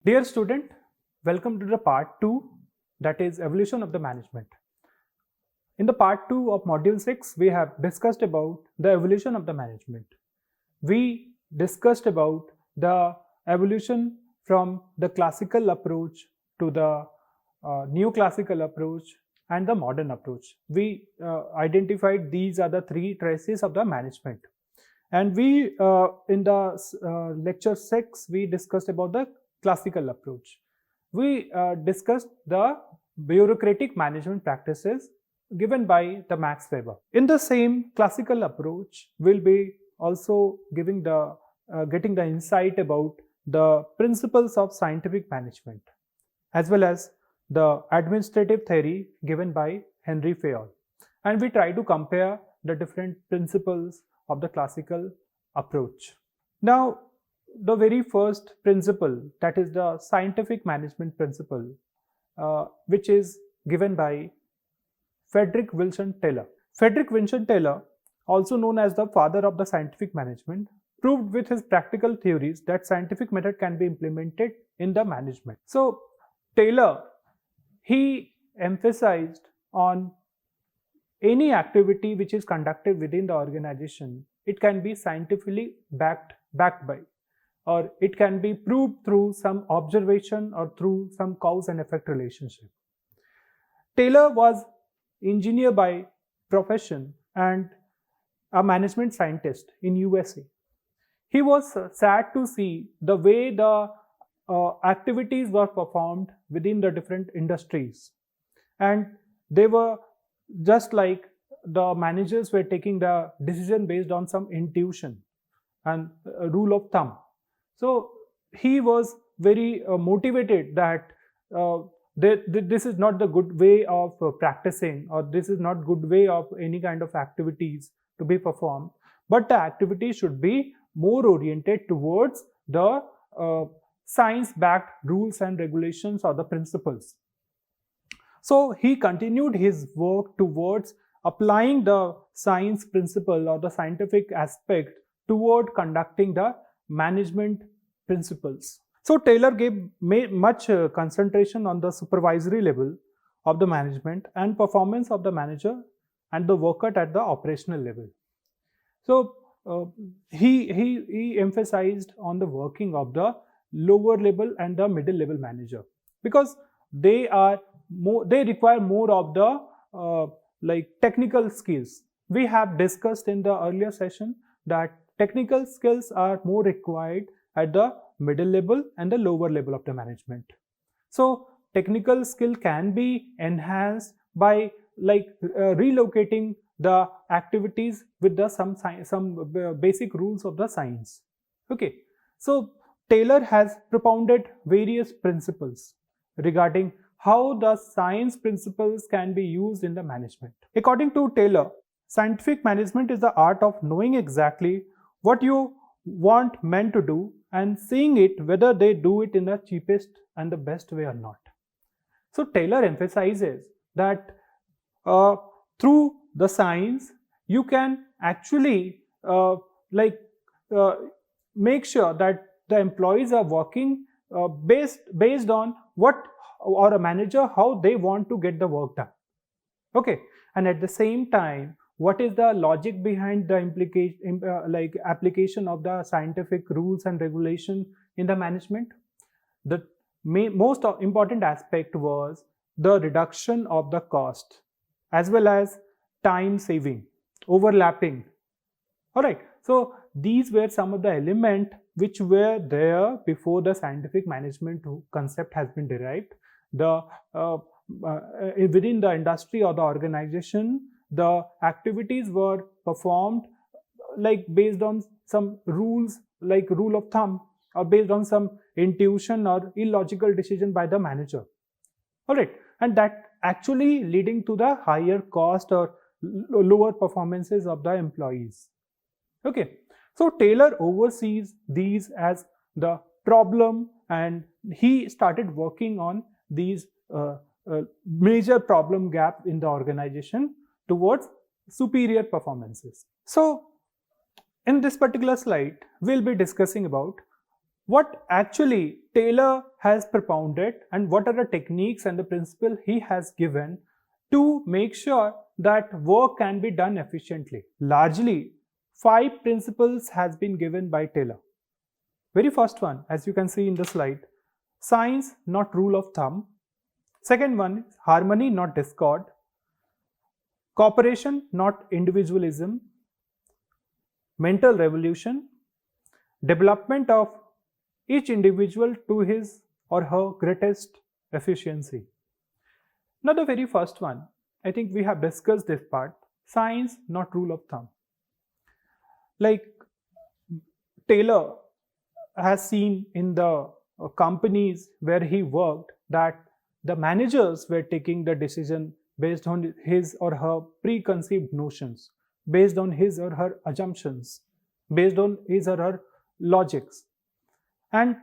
Dear student, welcome to the part 2, that is evolution of the management. In the part 2 of module 6, we have discussed about the evolution of the management. We discussed about the evolution from the classical approach to the neoclassical approach and the modern approach. We identified these are the three traces of the management. And we in the lecture 6, we discussed about the classical approach. We discussed the bureaucratic management practices given by the Max Weber. In the same classical approach, we'll be also giving the getting the insight about the principles of scientific management, as well as the administrative theory given by Henry Fayol. And we try to compare the different principles of the classical approach. Now, the very first principle, that is the scientific management principle, which is given by Frederick Wilson Taylor. Frederick Wilson Taylor, also known as the father of the scientific management, proved with his practical theories that scientific method can be implemented in the management. So Taylor, he emphasized on any activity which is conducted within the organization, it can be scientifically backed by, or it can be proved through some observation or through some cause and effect relationship. Taylor was engineer by profession and a management scientist in USA. He was sad to see the way the activities were performed within the different industries, and they were just like the managers were taking the decision based on some intuition and a rule of thumb. So he was very motivated that this is not the good way of practicing, or this is not good way of any kind of activities to be performed, but the activity should be more oriented towards the science-backed rules and regulations or the principles. So he continued his work towards applying the science principle or the scientific aspect toward conducting the management principles. So Taylor gave much concentration on the supervisory level of the management and performance of the manager and the worker at the operational level. So he emphasized on the working of the lower level and the middle level manager, because they require more of the like technical skills. We have discussed in the earlier session that technical skills are more required at the middle level and the lower level of the management. So technical skill can be enhanced by relocating the activities with the some basic rules of the science. Okay, so Taylor has propounded various principles regarding how the science principles can be used in the management. According to Taylor, scientific management is the art of knowing exactly what you want men to do and seeing it whether they do it in the cheapest and the best way or not. So Taylor emphasizes that through the science, you can actually make sure that the employees are working based on what, or a manager, how they want to get the work done. Okay, and at the same time, what is the logic behind the application of the scientific rules and regulation in the management? The most important aspect was the reduction of the cost, as well as time saving, overlapping. All right, so these were some of the elements which were there before the scientific management concept has been derived. The within the industry or the organization, the activities were performed like based on some rules, like rule of thumb, or based on some intuition or illogical decision by the manager. All right, and that actually leading to the higher cost or lower performances of the employees. Okay, so Taylor oversees these as the problem, and he started working on these major problem gap in the organization towards superior performances. So in this particular slide, we'll be discussing about what actually Taylor has propounded and what are the techniques and the principle he has given to make sure that work can be done efficiently. Largely, 5 principles has been given by Taylor. Very first one, as you can see in the slide, science, not rule of thumb. Second one, harmony, not discord. Cooperation, not individualism. Mental revolution, development of each individual to his or her greatest efficiency. Now, the very first one, I think we have discussed this part, science, not rule of thumb. Like Taylor has seen in the companies where he worked that the managers were taking the decision based on his or her preconceived notions, based on his or her assumptions, based on his or her logics. And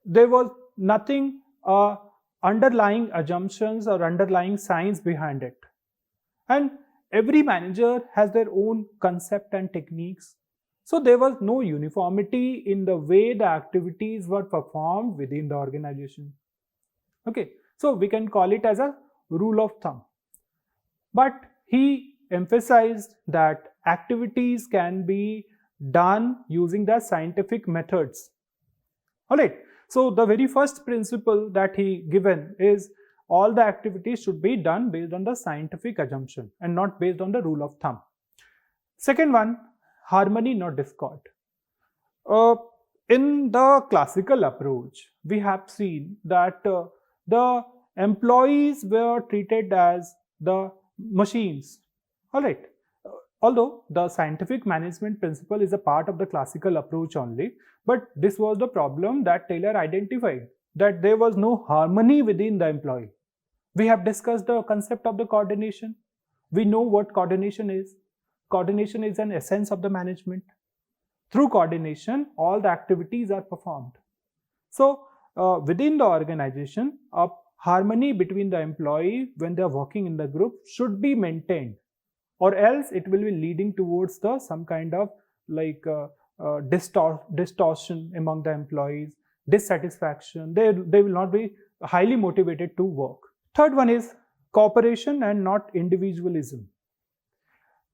there was nothing underlying assumptions or underlying science behind it. And every manager has their own concept and techniques. So there was no uniformity in the way the activities were performed within the organization. Okay, so we can call it as a rule of thumb. But he emphasized that activities can be done using the scientific methods. Alright, so the very first principle that he given is all the activities should be done based on the scientific assumption and not based on the rule of thumb. Second one, harmony, not discord. In the classical approach, we have seen that the employees were treated as the machines. Alright, although the scientific management principle is a part of the classical approach only, but this was the problem that Taylor identified, that there was no harmony within the employee. We have discussed the concept of the coordination. We know what coordination is. Coordination is an essence of the management. Through coordination, all the activities are performed. So, within the organization, a harmony between the employee when they are working in the group should be maintained, or else it will be leading towards some kind of like distortion among the employees, dissatisfaction. They will not be highly motivated to work. Third one is cooperation and not individualism.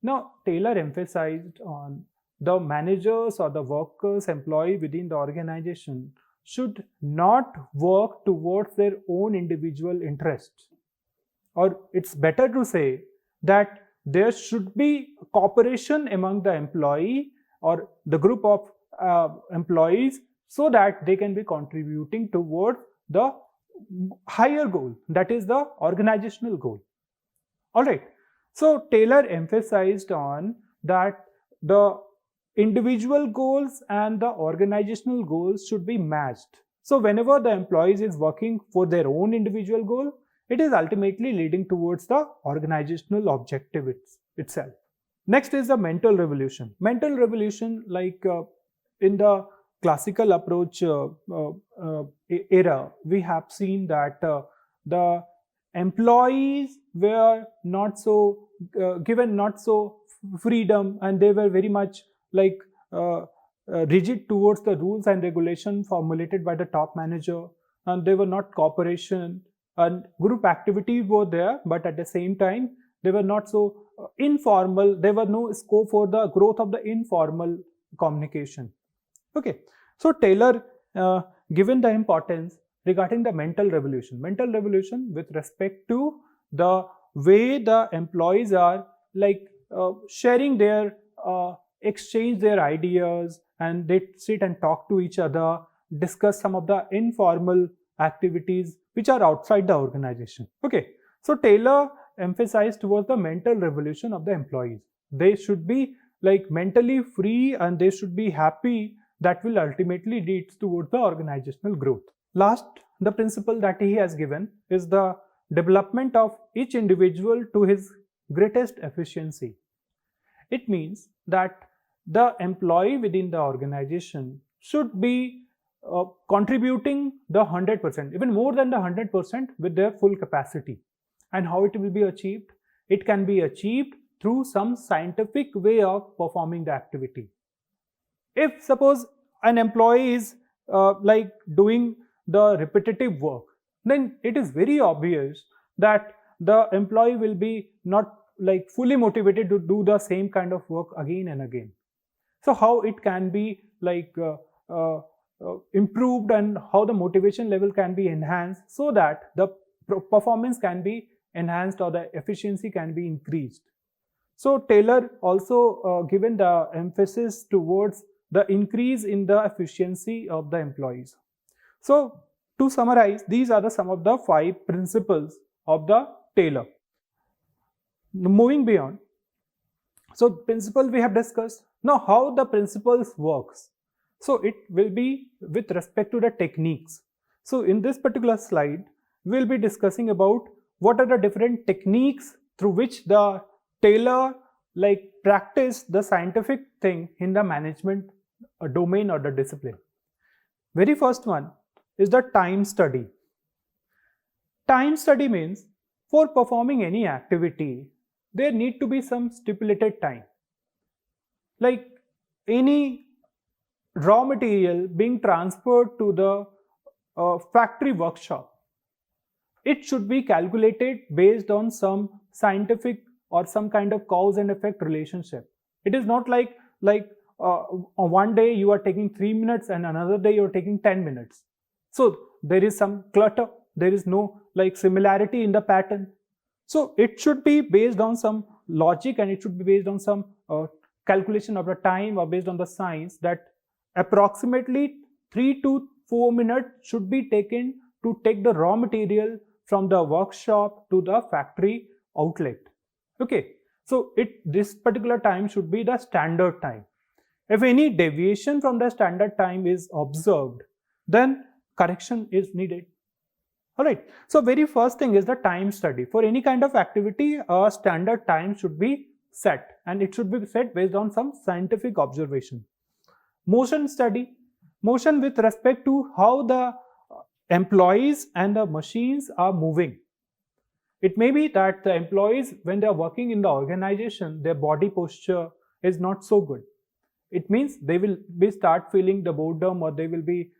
Now, Taylor emphasized on the managers or the workers, employee within the organization should not work towards their own individual interests. Or it's better to say that there should be cooperation among the employee or the group of employees so that they can be contributing towards the higher goal, that is the organizational goal. Alright, so Taylor emphasized on that the individual goals and the organizational goals should be matched. So whenever the employees is working for their own individual goal, it is ultimately leading towards the organizational objective itself. Next is the mental revolution. Mental revolution, like in the classical approach era, we have seen that the employees were not so given not so freedom, and they were very much like rigid towards the rules and regulation formulated by the top manager, and they were not cooperation, and group activities were there, but at the same time they were not so informal. There was no scope for the growth of the informal communication. Okay, so Taylor given the importance regarding the mental revolution with respect to the way the employees are like sharing their exchange their ideas, and they sit and talk to each other, discuss some of the informal activities which are outside the organization. Okay, so Taylor emphasized towards the mental revolution of the employees. They should be like mentally free and they should be happy. That will ultimately lead towards the organizational growth. Last, the principle that he has given is the development of each individual to his greatest efficiency. It means that the employee within the organization should be contributing the 100%, even more than the 100% with their full capacity. And how it will be achieved? It can be achieved through some scientific way of performing the activity. If suppose an employee is like doing the repetitive work, then it is very obvious that the employee will be not like fully motivated to do the same kind of work again and again. So how it can be like improved, and how the motivation level can be enhanced so that the performance can be enhanced or the efficiency can be increased. So Taylor also given the emphasis towards the increase in the efficiency of the employees. So to summarize, these are some of the 5 principles of the Taylor. Moving beyond, so principle we have discussed. Now how the principles works. So it will be with respect to the techniques. So in this particular slide, we'll be discussing about what are the different techniques through which the Taylor like practice the scientific thing in the management domain or the discipline. Very first one is the time study. Time study means for performing any activity, there need to be some stipulated time. Like any raw material being transferred to the factory workshop, it should be calculated based on some scientific or some kind of cause and effect relationship. It is not like one day you are taking 3 minutes and another day you are taking 10 minutes. So there is some clutter, there is no like similarity in the pattern. So it should be based on some logic, and it should be based on some calculation of the time or based on the science, that approximately 3 to 4 minutes should be taken to take the raw material from the workshop to the factory outlet. Okay, so this particular time should be the standard time. If any deviation from the standard time is observed, then correction is needed. Alright, so very first thing is the time study. For any kind of activity, a standard time should be set, and it should be set based on some scientific observation. Motion study. Motion with respect to how the employees and the machines are moving. It may be that the employees, when they are working in the organization, their body posture is not so good. It means they will start feeling the boredom, or they will be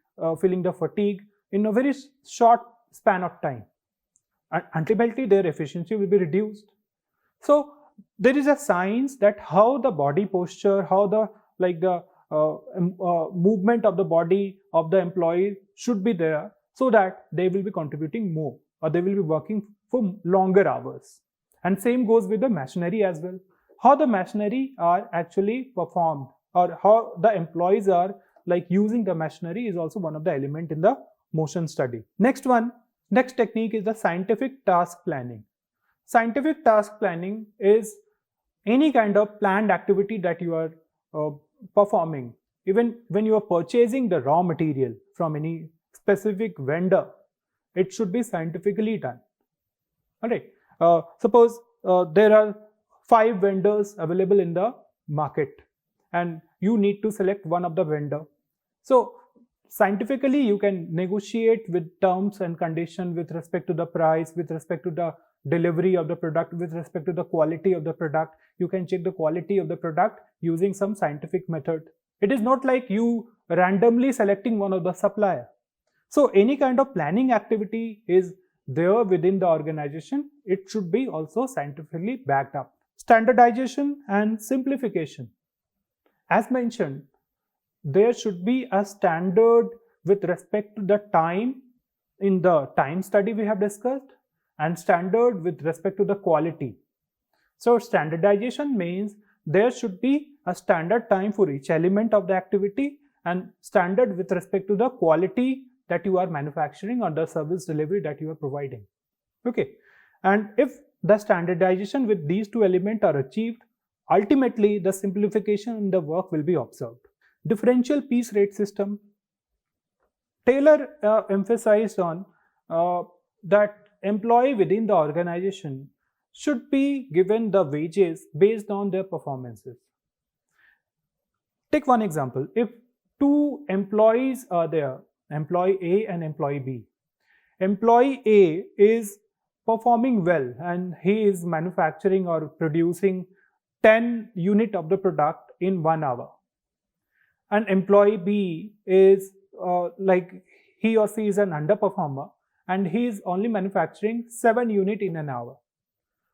feeling the fatigue in a very short span of time, and ultimately their efficiency will be reduced. So there is a science that how the body posture, how the movement of the body of the employee should be there, so that they will be contributing more, or they will be working for longer hours. And same goes with the machinery as well. How the machinery are actually performed, or how the employees are like using the machinery, is also one of the element in the motion study. Next technique is the scientific task planning. Scientific task planning is any kind of planned activity that you are performing. Even when you are purchasing the raw material from any specific vendor, it should be scientifically done. Alright, suppose there are 5 vendors available in the market, and you need to select one of the vendor. So scientifically you can negotiate with terms and conditions with respect to the price, with respect to the delivery of the product, with respect to the quality of the product. You can check the quality of the product using some scientific method. It is not like you randomly selecting one of the supplier. So any kind of planning activity is there within the organization, it should be also scientifically backed up. Standardization and simplification. As mentioned, there should be a standard with respect to the time in the time study we have discussed, and standard with respect to the quality. So standardization means there should be a standard time for each element of the activity, and standard with respect to the quality that you are manufacturing or the service delivery that you are providing. Okay, and if the standardization with these 2 elements are achieved, ultimately the simplification in the work will be observed. Differential piece rate system. Taylor emphasized on that employee within the organization should be given the wages based on their performances. Take one example. If 2 employees are there, employee A and employee B. Employee A is performing well, and he is manufacturing or producing 10 units of the product in 1 hour. And employee B is like he or she is an underperformer and he is only manufacturing 7 units in an hour.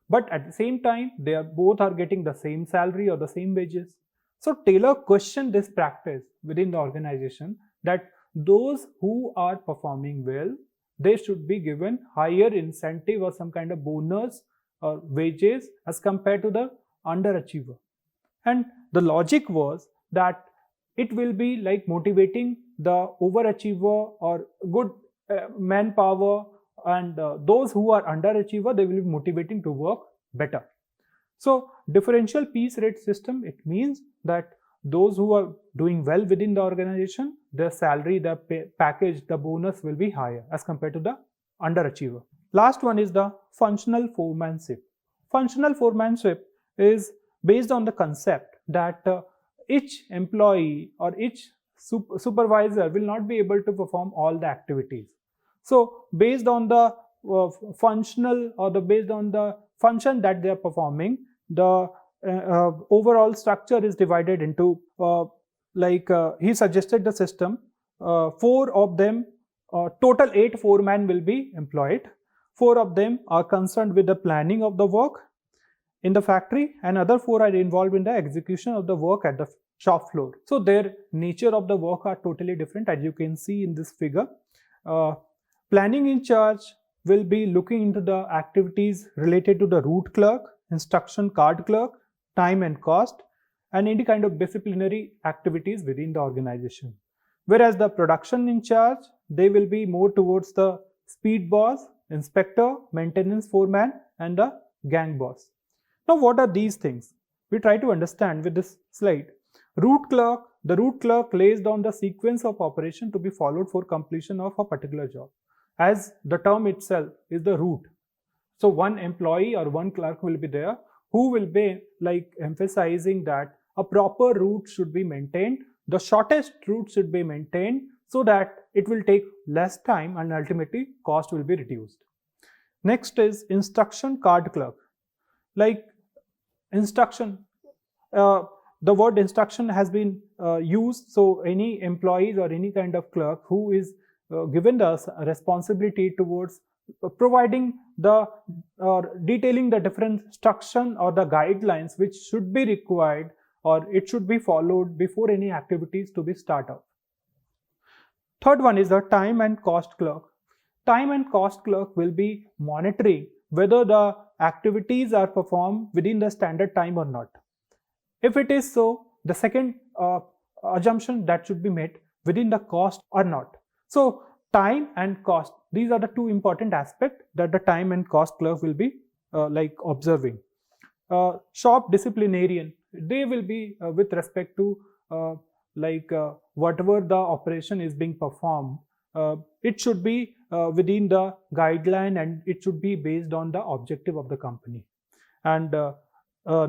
But at the same time, they are both are getting the same salary or the same wages. So Taylor questioned this practice within the organization that those who are performing well, they should be given higher incentive or some kind of bonus or wages as compared to the underachiever. And the logic was that it will be like motivating the overachiever or good manpower, and those who are underachiever, they will be motivating to work better. So differential piece rate system, it means that those who are doing well within the organization, their salary, the package, the bonus will be higher as compared to the underachiever. Last one is the functional foremanship. Functional foremanship is based on the concept that each employee or each supervisor will not be able to perform all the activities. So based on the functional or based on the function that they are performing, the overall structure is divided into he suggested the system, 4 of them, total 8 foremen will be employed. 4 of them are concerned with the planning of the work in the factory, and other 4 are involved in the execution of the work at the shop floor. So their nature of the work are totally different, as you can see in this figure. Planning in charge will be looking into the activities related to the route clerk, instruction card clerk, time and cost, and any kind of disciplinary activities within the organization. Whereas the production in charge, they will be more towards the speed boss, inspector, maintenance foreman, and the gang boss. Now, what are these things? We try to understand with this slide. Route clerk, the route clerk lays down the sequence of operation to be followed for completion of a particular job, as the term itself is the route. So one employee or one clerk will be there who will be like emphasizing that a proper route should be maintained, the shortest route should be maintained so that it will take less time and ultimately cost will be reduced. Next is instruction card clerk. Like instruction, the word instruction has been used, so any employees or any kind of clerk who is given the responsibility towards providing the or detailing the different instruction or the guidelines which should be required or it should be followed before any activities to be started. Third one is the time and cost clerk. Time and cost clerk will be monitoring whether the activities are performed within the standard time or not. If it is so, the second assumption that should be made within the cost or not. So time and cost, these are the two important aspects that the time and cost clerk will be like observing. Shop disciplinarian, they will be with respect to whatever the operation is being performed, it should be within the guideline and it should be based on the objective of the company. And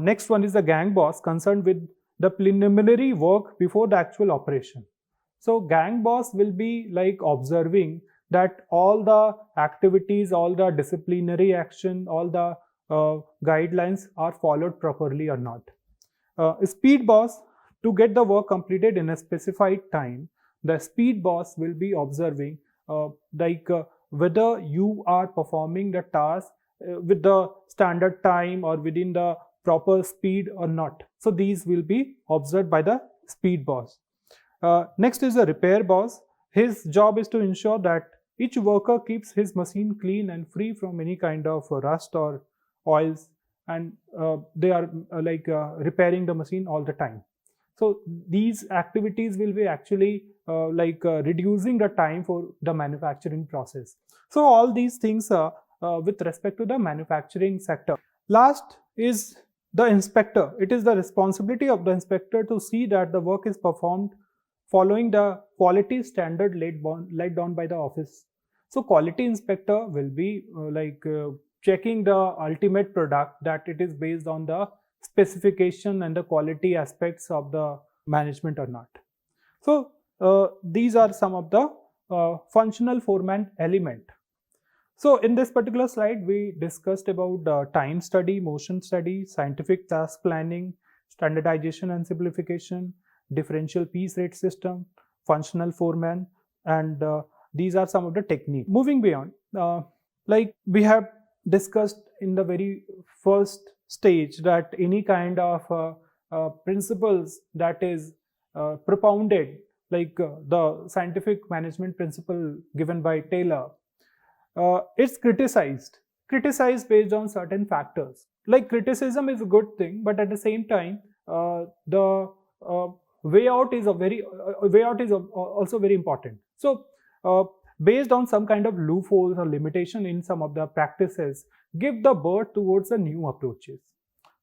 next one is the gang boss, concerned with the preliminary work before the actual operation. So gang boss will be like observing that all the activities, all the disciplinary action, all the guidelines are followed properly or not. Speed boss, to get the work completed in a specified time, the speed boss will be observing whether you are performing the task with the standard time or within the proper speed or not. So these will be observed by the speed boss. Next is the repair boss. His job is to ensure that each worker keeps his machine clean and free from any kind of rust or oils, and they are repairing the machine all the time. So these activities will be actually reducing the time for the manufacturing process. So all these things are with respect to the manufacturing sector. Last is the inspector. It is the responsibility of the inspector to see that the work is performed following the quality standard laid down by the office. So quality inspector will be checking the ultimate product, that it is based on the specification and the quality aspects of the management or not. So these are some of the functional foreman element. So in this particular slide, we discussed about time study, motion study, scientific task planning, standardization and simplification, differential piece rate system, functional foreman, and these are some of the techniques. Moving beyond, like we have discussed in the very first stage, that any kind of principles that is propounded, like the scientific management principle given by Taylor, it's criticized based on certain factors. Like criticism is a good thing, but at the same time, the way out is also very important. So based on some kind of loopholes or limitation in some of the practices, give the birth towards the new approaches.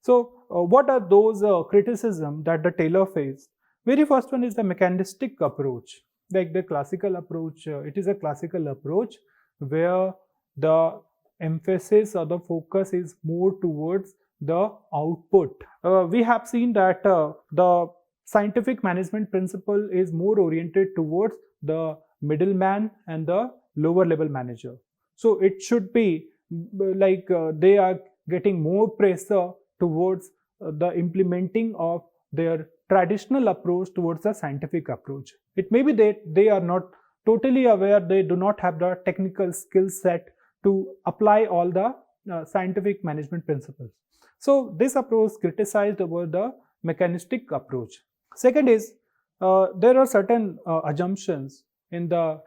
So what are those criticism that the Taylor faced? Very first one is the mechanistic approach. Like the classical approach, it is a classical approach where the emphasis or the focus is more towards the output. We have seen that the scientific management principle is more oriented towards the middleman and the lower level manager. So it should be like they are getting more pressure towards the implementing of their traditional approach towards the scientific approach. It may be that they are not totally aware, they do not have the technical skill set to apply all the scientific management principles. So this approach criticized over the mechanistic approach. Second is, there are certain assumptions in the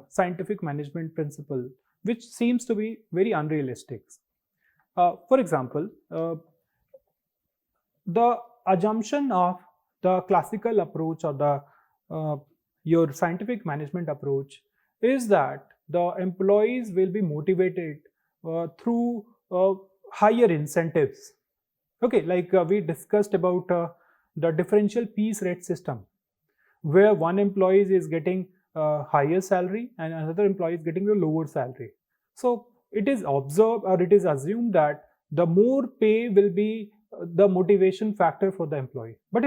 scientific management principle which seems to be very unrealistic. For example, the assumption of the classical approach or the your scientific management approach is that the employees will be motivated through higher incentives. Okay, like we discussed about the differential piece rate system, where one employee is getting higher salary and another employee is getting a lower salary. So it is observed, or it is assumed, that the more pay will be the motivation factor for the employee. But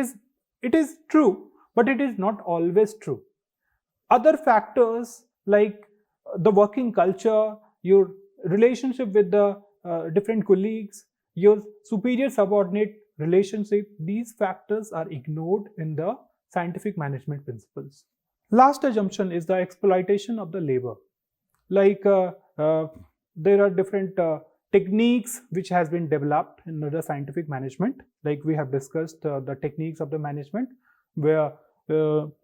it is true, but it is not always true. Other factors like the working culture, your relationship with the different colleagues, your superior subordinate relationship, these factors are ignored in the scientific management principles. Last assumption is the exploitation of the labor. Like there are different techniques which has been developed in the scientific management. Like we have discussed the techniques of the management, where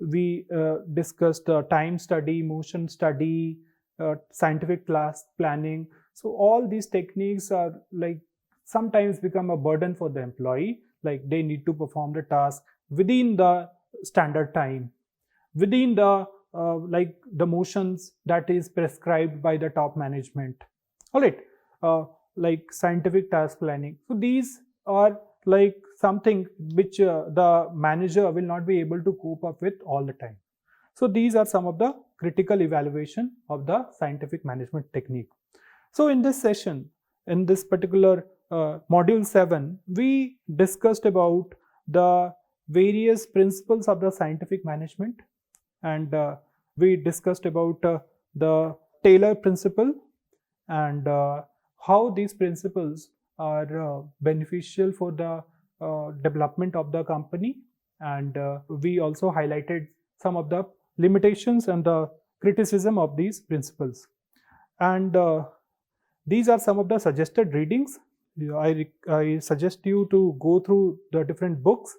we discussed time study, motion study, scientific class planning. So all these techniques are like sometimes become a burden for the employee. Like they need to perform the task within the standard time, within the like the motions that is prescribed by the top management. All right, like scientific task planning. So these are like something which the manager will not be able to cope up with all the time. So these are some of the critical evaluation of the scientific management technique. So in this session, in this particular module 7, we discussed about the various principles of the scientific management, and we discussed about the Taylor principle and how these principles are beneficial for the development of the company, and we also highlighted some of the limitations and the criticism of these principles. And these are some of the suggested readings. I suggest you to go through the different books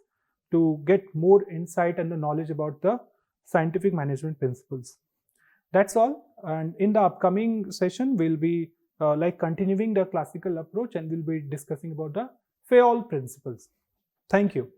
to get more insight and the knowledge about the scientific management principles. That's all. And in the upcoming session, we'll be like continuing the classical approach, and we'll be discussing about the Fayol principles. Thank you.